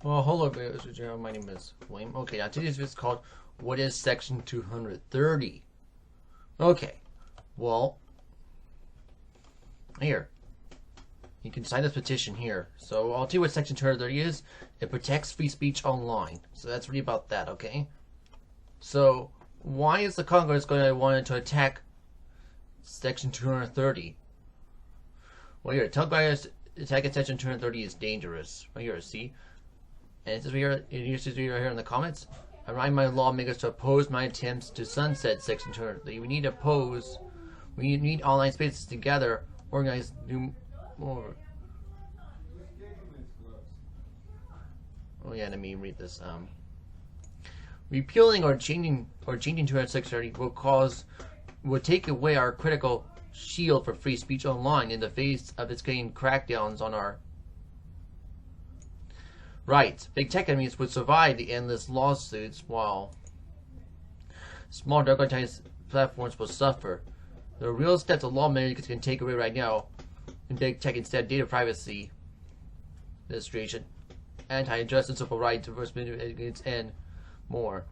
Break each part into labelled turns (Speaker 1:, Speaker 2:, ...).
Speaker 1: Well, hello, my name is William. Okay, now today's video is called "What is Section 230?" Okay, well, here you can sign this petition here. So I'll tell you what Section 230 is. It protects free speech online. So that's really about that. Okay. So why is the Congress going to want to attack Section 230? Well, here, attacking Section 230 is dangerous. Right here, see. And it says right here in the comments, I remind my lawmakers to oppose my attempts to sunset Section 230. We need to oppose. We need online spaces together, organize new more. Oh yeah, let me read this. Repealing or changing 230 will take away our critical shield for free speech online in the face of its getting crackdowns on our rights. Big tech companies would survive the endless lawsuits while small organized platforms will suffer. The real steps a lawmakers can take away right now in big tech instead: data privacy administration, anti-injustice, civil rights enforcement, and more.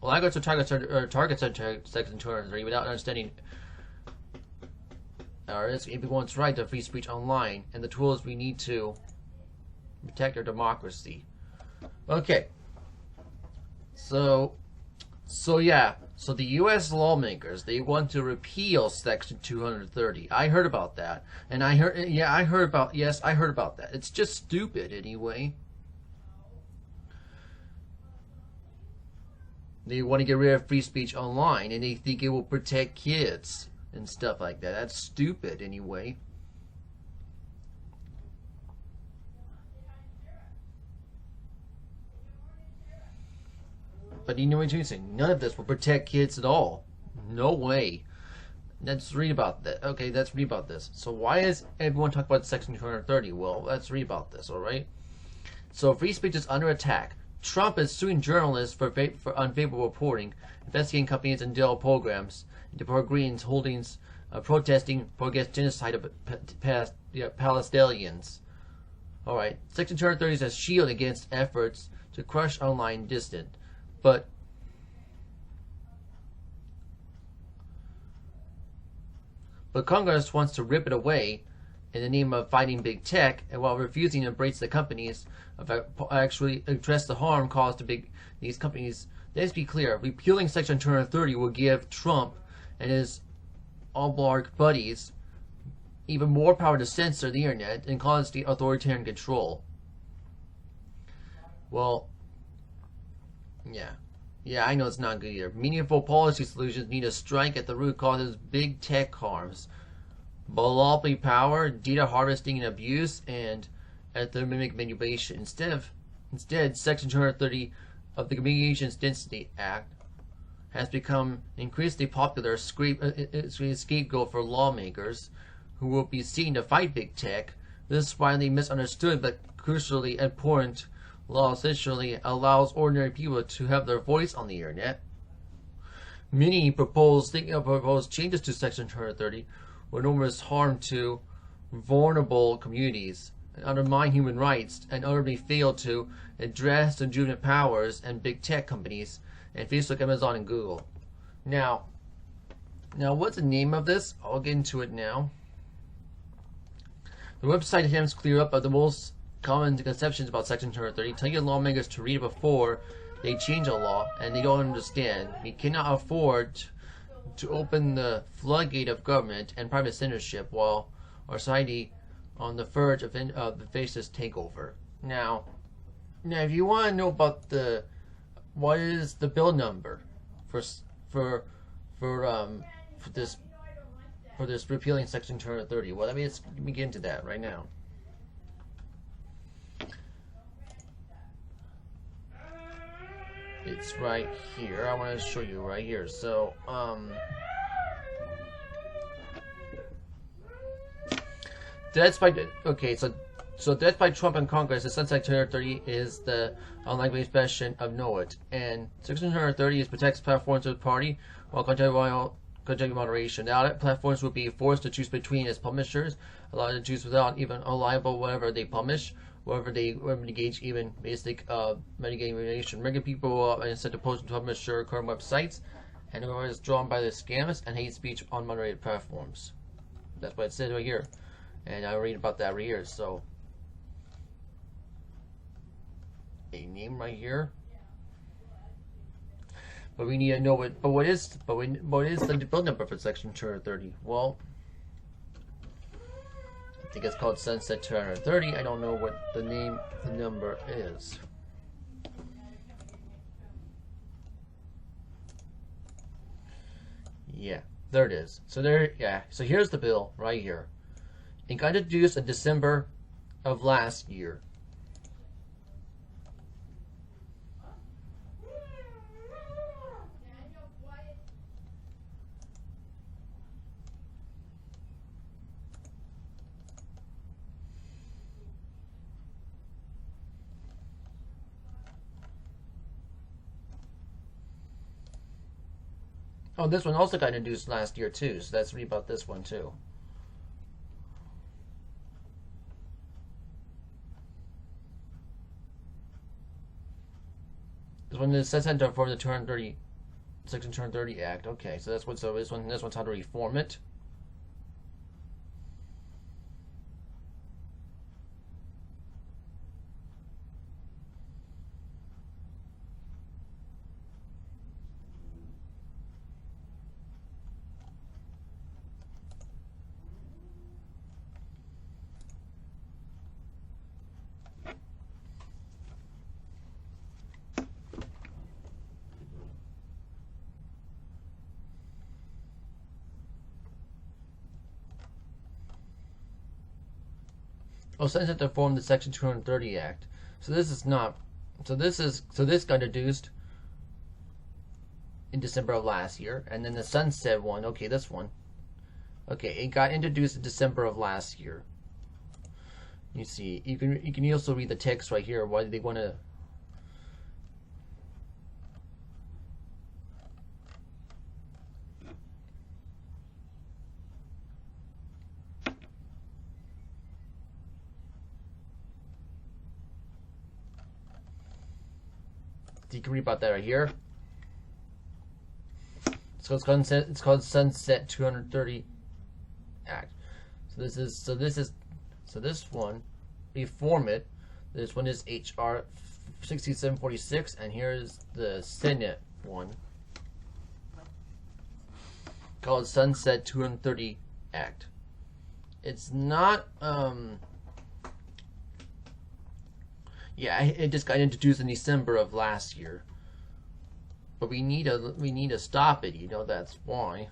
Speaker 1: Well, I go to target Section 230 without understanding everyone's right to free speech online and the tools we need to protect our democracy. Okay. So yeah. So the U.S. lawmakers, they want to repeal Section 230. I heard about that, and I heard about that. It's just stupid anyway. They want to get rid of free speech online, and they think it will protect kids and stuff like that. That's stupid anyway. But you know what I'm saying? None of this will protect kids at all. No way. Let's read about that. Okay, let's read about this. So why is everyone talking about Section 230? Well, let's read about this, alright? So free speech is under attack. Trump is suing journalists for unfavorable reporting, investigating companies and Dell programs, and deport Greens holdings protesting against genocide of Palestinians. Alright, Section 230 is a shield against efforts to crush online dissident. But Congress wants to rip it away in the name of fighting big tech, and while refusing to embrace the companies actually address the harm caused to these companies. Let's be clear: repealing Section 230 will give Trump and his oligarch buddies even more power to censor the internet and cause the authoritarian control. Well, yeah, I know it's not good either. Meaningful policy solutions need to strike at the root causes big tech harms: monopoly power, data harvesting and abuse, and algorithmic manipulation. Instead, Section 230 of the Communications Density Act has become increasingly popular scapegoat for lawmakers who will be seen to fight big tech. This widely misunderstood but crucially important law essentially allows ordinary people to have their voice on the internet. Many proposed changes to Section 230 will enormous harm to vulnerable communities and undermine human rights, and utterly fail to address the legitimate powers and big tech companies and Facebook, Amazon, and Google. Now what's the name of this? I'll get into it now. The website attempts to clear up of the most common conceptions about Section 230, telling lawmakers to read it before they change a law, and they don't understand. We cannot afford to open the floodgate of government and private censorship while our society on the verge of the faceless takeover. Now, if you want to know about what is the bill number for this repealing Section 230, well, let me get into that right now. It's right here. I want to show you right here. So, deaths by death by Trump and Congress. The Sunset 230 is the unlikely expression of know it, and Section 230 protects platforms of the party while continuing moderation. Now, platforms will be forced to choose between its publishers, allow the Jews without even a libel whatever they publish, wherever they engage even basic mitigating regulation, making people instead of posting to publish their current websites, and whoever is drawn by the scams and hate speech on moderated platforms. That's what it says right here, and I read about that every year. So a name right here. But we need to know what. But what is the build number for Section 230? Well, I think it's called Sunset 230. I don't know what the number is. Yeah, there it is. So there, yeah. So here's the bill right here. It got introduced in December of last year. Oh, this one also got introduced last year too, so let's read about this one too. This one is Center for the 230 Section 230 Act. Okay, so that's what. So this one's how to reform it. Oh, Senate to form the Section 230 Act. So this is not. So this got introduced in December of last year, and then the sunset one. Okay, this one. Okay, it got introduced in December of last year. You see, you can also read the text right here. Why they want to. You can read about that right here. So it's called Sunset 230 Act. So this one, reform it. This one is HR 6746, and here's the Senate one called Sunset 230 Act. It's not yeah, it just got introduced in December of last year. But we need to stop it, you know, that's why.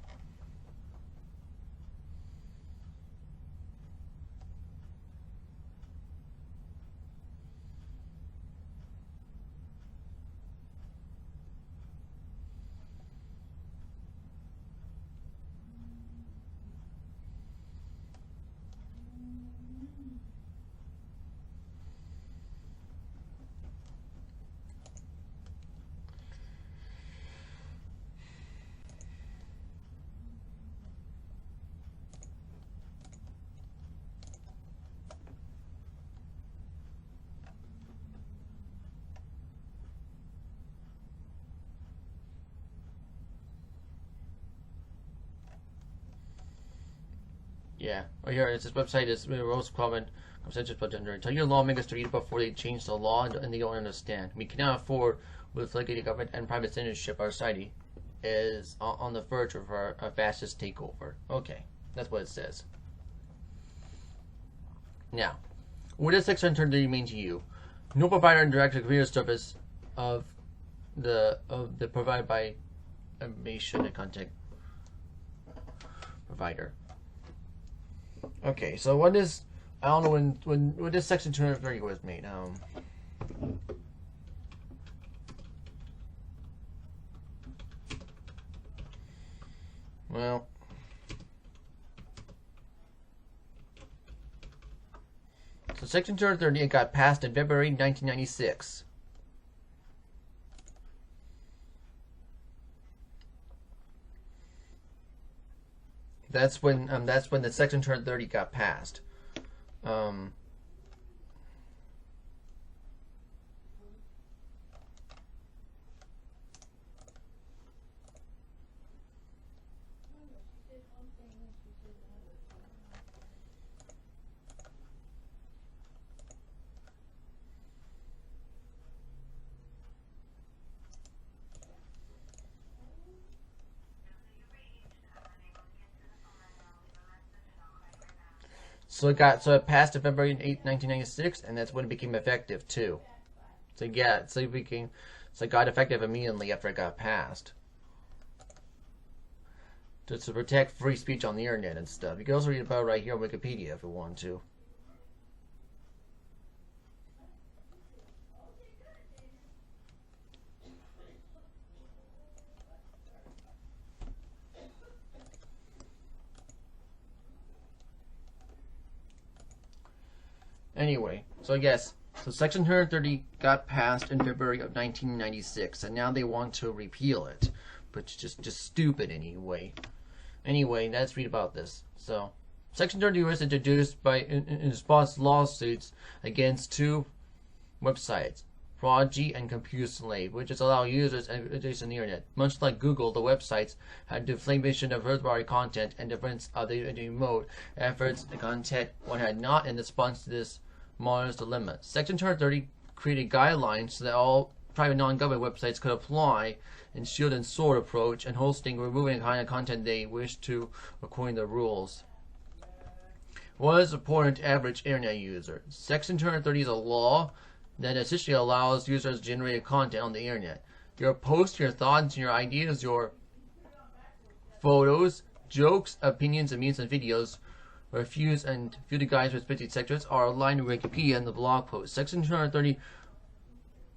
Speaker 1: Yeah, right here, this website is most common consensus but gender. Tell your lawmakers to read it before they change the law and they don't understand. We cannot afford, with legislative government and private censorship, our society is on the verge of our fastest takeover. Okay, that's what it says. Now, what does Section 230 mean to you? No provider and direct computer service of the provided by information and content provider. Okay, so what is, I don't know when this Section 230 was made. Well, so Section 230 got passed in February 1996. That's when the Section 230 got passed. Um, so it passed on February 8th, 1996, and that's when it became effective too. So yeah, it got effective immediately after it got passed. Just to protect free speech on the internet and stuff. You can also read about it right here on Wikipedia if you want to. Anyway, so yes, so Section 130 got passed in February of 1996, and now they want to repeal it, but just stupid anyway. Anyway, let's read about this. So, Section 30 was introduced in response to lawsuits against two websites, Prodigy and CompuSlave, which is allow users access on the internet. Much like Google, the websites had defamation of third-party content and defense of the remote efforts the content one had not in response to this modernist dilemma. Section 230 created guidelines so that all private non-government websites could apply in shield and sword approach and hosting or removing the kind of content they wish to according to the rules. What is important to average internet user? Section 230 is a law that essentially allows users to generate content on the internet. Your posts, your thoughts, your ideas, your photos, jokes, opinions, memes, and videos, reviews, and future guides with specific sections are aligned with Wikipedia and the blog post. Section 230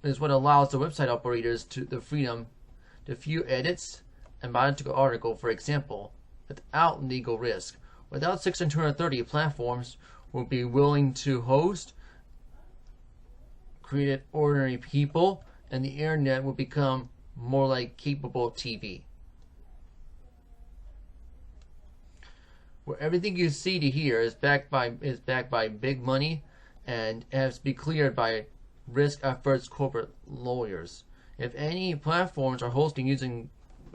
Speaker 1: is what allows the website operators the freedom to view edits and biographical article, for example, without legal risk. Without Section 230, platforms will be willing to host created ordinary people, and the internet will become more like capable TV, where everything you see to hear is backed by big money and has to be cleared by risk-averse corporate lawyers. If any platforms are hosting using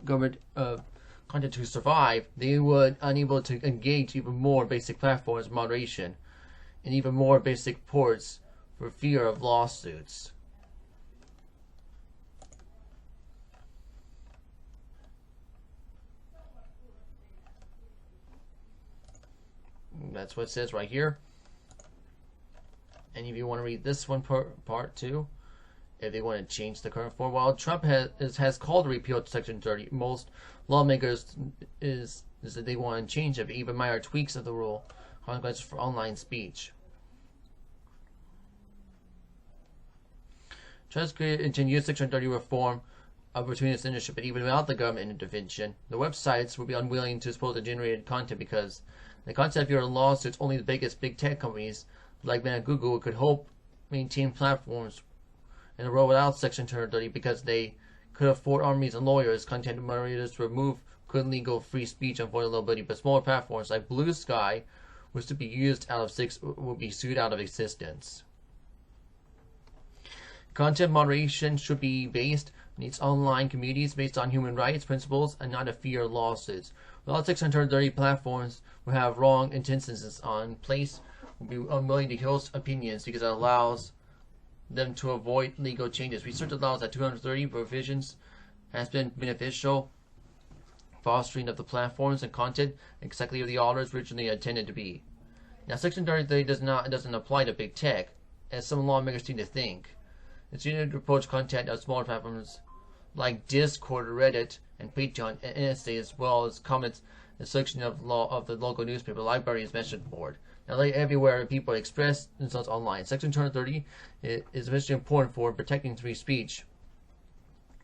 Speaker 1: government content to survive, they would unable to engage even more basic platforms moderation and even more basic ports for fear of lawsuits. That's what it says right here. And if you want to read this one part too, if they want to change the current form, while Trump has called a repeal to Section 30, most lawmakers is that they want to change it, even minor tweaks of the rule, consequences for online speech. Trust created to use Section 30 reform between its industry, but even without the government intervention, the websites would be unwilling to expose the generated content because the concept of your lawsuits only the biggest big tech companies like Google could hope maintain platforms in a row without Section 230 because they could afford armies and lawyers, content moderators to remove good legal free speech and vulnerability, but smaller platforms like Blue Sky, which to be used out of 6, will be sued out of existence. Content moderation should be based on its online communities based on human rights principles and not a fear of lawsuits. Without 630 platforms will have wrong intentions on place, will be unwilling to host opinions because it allows them to avoid legal changes. Research allows that 230 provisions has been beneficial, fostering of the platforms and content exactly as the authors originally intended to be. Now, Section 33 doesn't apply to big tech, as some lawmakers seem to think. It's needed to approach content of smaller platforms like Discord, Reddit, and Patreon, and NSA, as well as comments and section of the local newspaper, libraries, message board. Now, like everywhere people express themselves online, Section 230 is especially important for protecting free speech.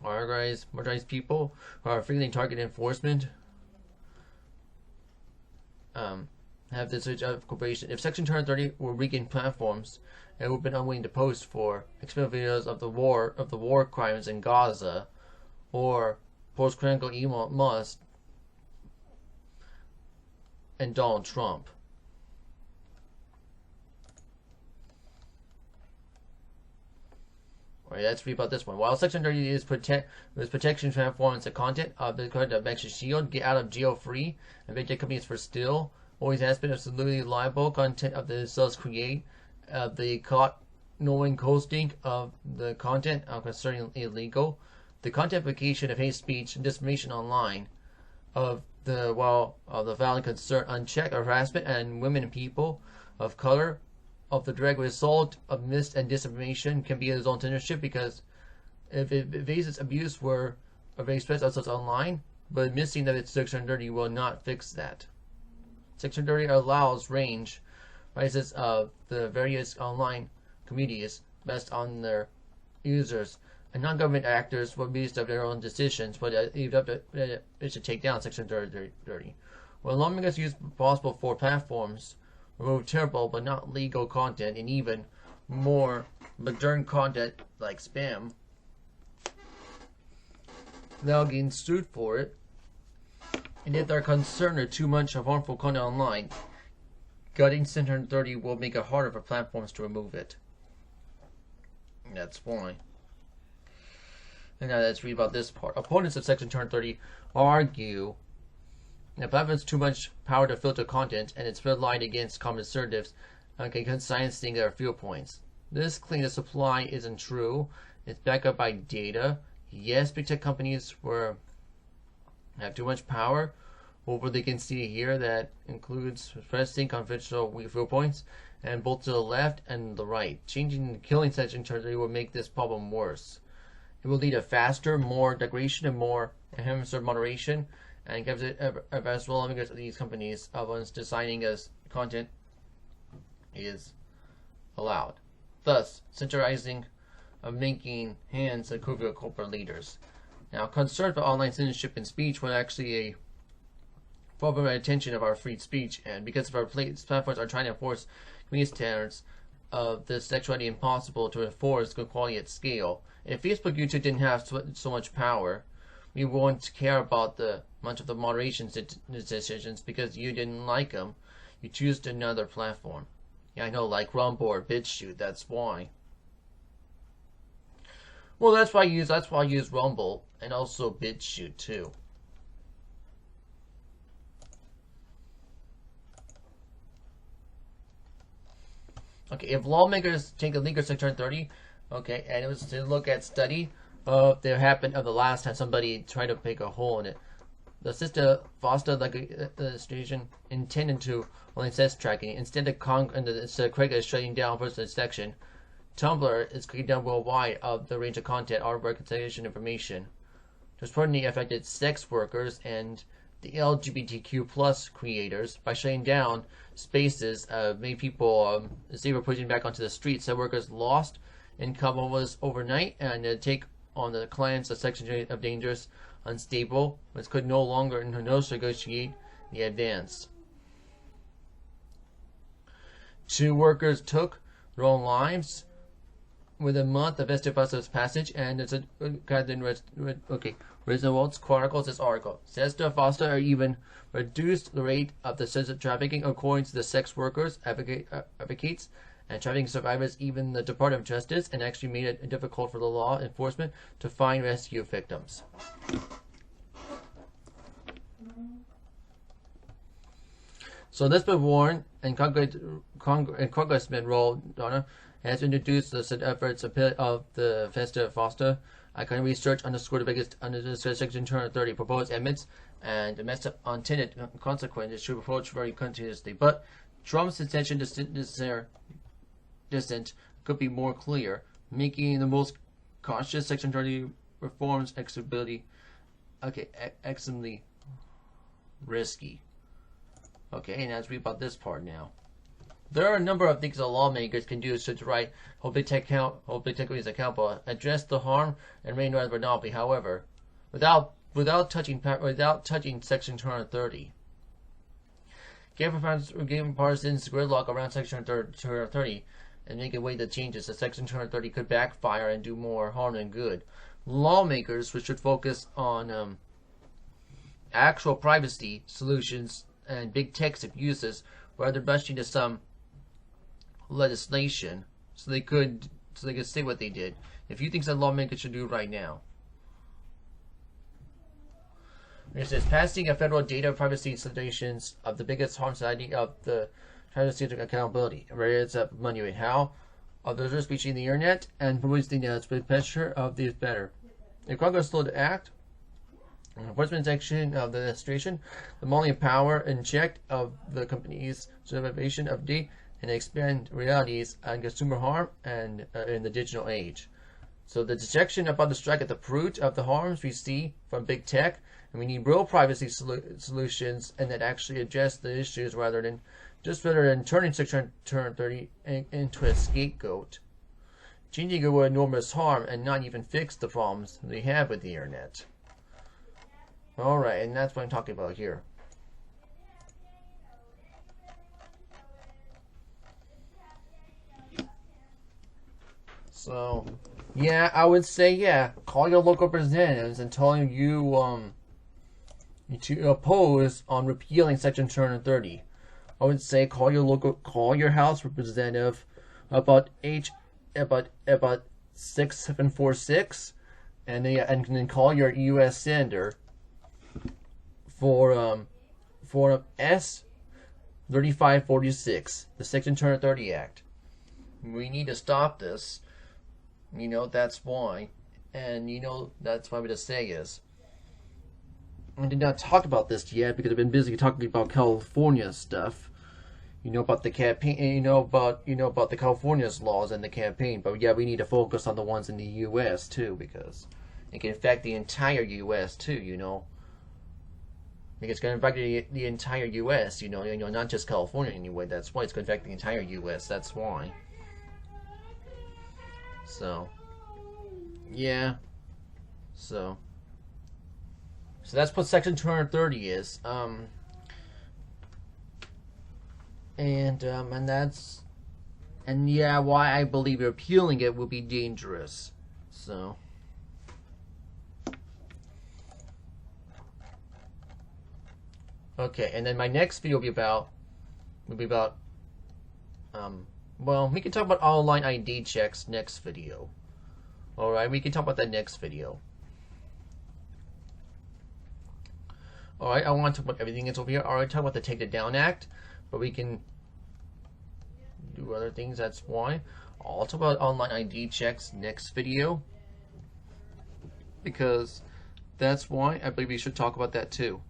Speaker 1: Marginalized people who are frequently targeted enforcement have this urge of cooperation. If Section 230 were weaken platforms, it would have been unwilling to post for explicit videos of the war crimes in Gaza, or post critical Elon Musk and Donald Trump. Alright, let's read about this one. While Section 30 is protection transforms the content of the code that makes a shield, get out of jail free, and big tech companies for still always has been absolutely liable content of the cells create the caught knowing hosting of the content concerning illegal. The content application of hate speech and disinformation online of the valid concern unchecked harassment and women and people of color of the direct result of mis and disinformation can be his own censorship, because if evasive abuse were expressed as such online, but missing that it's Section 30 will not fix that. Section 30 allows range prices of the various online communities based on their users, and non-government actors will be of their own decisions, but it should take down Section 30. When lawmakers use possible for platforms remove terrible but not legal content and even more modern content like spam, they'll get sued for it. And if they're concerned with too much of harmful content online, gutting Section 30 will make it harder for platforms to remove it. That's why. And now let's read about this part. Opponents of Section 30 argue that platforms too much power to filter content, and it's relied against conservatives silencing their viewpoints. This claim of supply isn't true. It's backed up by data. Yes, big tech companies have too much power over they can see here. That includes suppressing confidential viewpoints, and both to the left and the right. Changing the killing Section 30 will make this problem worse. It will lead to faster, more degradation, and more moderation, and gives it as well because these companies once deciding as content is allowed, thus centralizing of making hands of corporate leaders. Now, concern for online censorship in speech was actually a problem of attention of our free speech, and because of our platforms are trying to enforce community standards of the sexuality impossible to enforce good quality at scale. If Facebook, YouTube didn't have so much power, we won't care about much of the moderation decisions because you didn't like them. You choose another platform. Yeah, I know, like Rumble or BitChute. That's why. Well, that's why I use Rumble and also BitChute too. Okay, if lawmakers take a legal Section 30, okay, and it was to look at study of that happened of the last time somebody tried to pick a hole in it. The sister foster legislation intended to only sex tracking. Instead, the Craig is shutting down first section. Tumblr is cutting down worldwide of the range of content, artwork, reconciliation information. Disproportionately affected sex workers and the LGBTQ plus creators by shutting down spaces. Many people they were pushing back onto the streets. Sex workers lost income almost overnight, and take on the clients of Section of dangerous, unstable, which could no longer negotiate the advance. 2 workers took their own lives within a month of Estefan's passage, and it's a Results chronicles this article. Sesta Foster or even reduced the rate of the sensitive trafficking according to the sex workers advocates and trafficking survivors, even the Department of Justice, and actually made it difficult for the law enforcement to find rescue victims. So Elizabeth Warren and Congressman Ron Donner has introduced the efforts of the Festa Foster. Icon research underscored the biggest under the Section 30 proposed amendments and domestic unintended consequences should approach very continuously. But Trump's intention distant could be more clear, making the most cautious Section 30 reforms excessively risky. Okay, and let's read about this part now. There are a number of things that lawmakers can do to hold big tech companies accountable, address the harm and rein in monopoly. However, without touching Section 30, giving partisans gridlock around Section 30 and make away the changes, that Section 30 could backfire and do more harm than good. Lawmakers should focus on actual privacy solutions and big tech's abuses, rather rushing to some legislation, so they could so they can say what they did. If you think that lawmakers should do right now. It says passing a federal data privacy installations of the biggest harm society of the privacy accountability. Where it's up money how of the speech in the internet and publishing the pressure of the better. If Congress slow to act, enforcement section of the administration, the monopoly power and check of the company's surveillance of data and expand realities and consumer harm and in the digital age. So the detection about the strike at the root of the harms we see from big tech, and we need real privacy solutions and that actually address the issues rather than turning Section 30 into a scapegoat. Changing it will enormous harm and not even fix the problems we have with the internet. Alright, and that's what I'm talking about here. So, yeah, I would say, yeah, call your local representatives and tell them you to oppose on repealing Section 230. I would say call your House representative about 6746, and then call your U.S. Senator for S 3546, the Section 230 Act. We need to stop this. You know, that's why. And you know, that's what I'm going to say is, I did not talk about this yet because I've been busy talking about California stuff. You know about the campaign, you know about the California's laws and the campaign, but yeah, we need to focus on the ones in the U.S. too, because it can affect the entire U.S. too, you know. Because it's going to affect the entire U.S., you know, not just California anyway. That's why it's going to affect the entire U.S. That's why. So, yeah. So that's what Section 230 is. And yeah, why I believe repealing it will be dangerous. So. Okay, and then my next video will be about well, we can talk about online ID checks next video. Alright, we can talk about that next video. Alright, I want to talk about everything that's over here. I already talked about the Take It Down Act, but we can do other things, that's why. I'll talk about online ID checks next video, because that's why I believe we should talk about that too.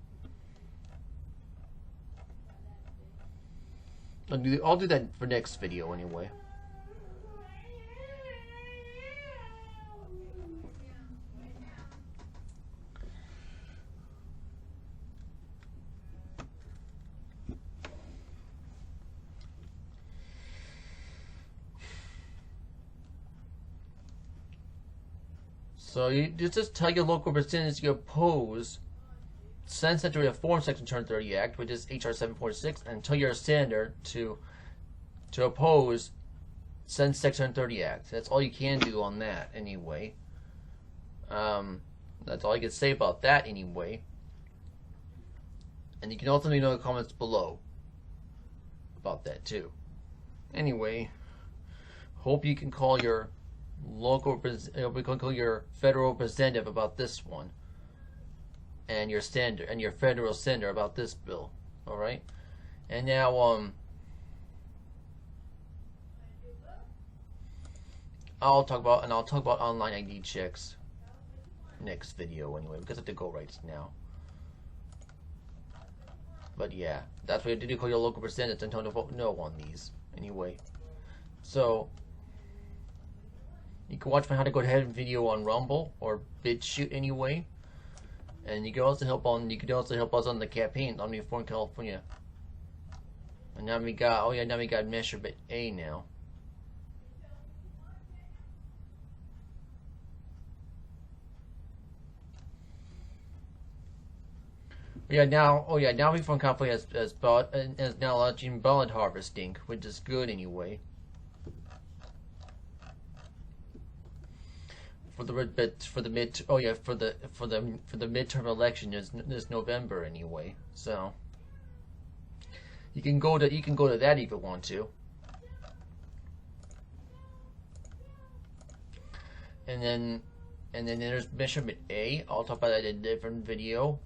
Speaker 1: I'll do that for next video anyway. So you just tell your local representatives you oppose send Senator to reform Section 230 Act, which is HR 746, and tell your senator to oppose send Section 230 Act. That's all you can do on that anyway. That's all I can say about that anyway. And you can also leave in the comments below about that too. Anyway, hope you can call your local, we can call your federal representative about this one. And your standard and your federal senator about this bill. Alright? And now I'll talk about online ID checks next video anyway, because I have to go right now. But yeah, that's what you have to do, call your local representatives and tell them to vote no on these anyway. So you can watch my How to Go to Heaven video on Rumble or BitChute anyway. And you can also help us on the campaign on Reform California. And now we got Measure A now. Now Reform California has now launching ballot harvesting, which is good anyway. For the midterm election is November anyway, so you can go to that if you want to. and then there's measurement A. I'll talk about that in a different video.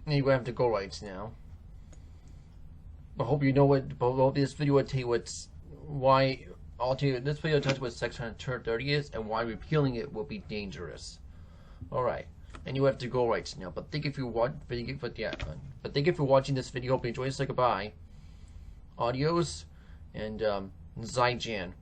Speaker 1: Anyway, I have to go right now. I hope you know what. Hope this video will tell you why. I'll tell you this video tells you what Section 130 is and why repealing it will be dangerous. All right, and you have to go right now. But thank you for watching this video. Hope you enjoyed. Say goodbye. Adios, and Zaijian.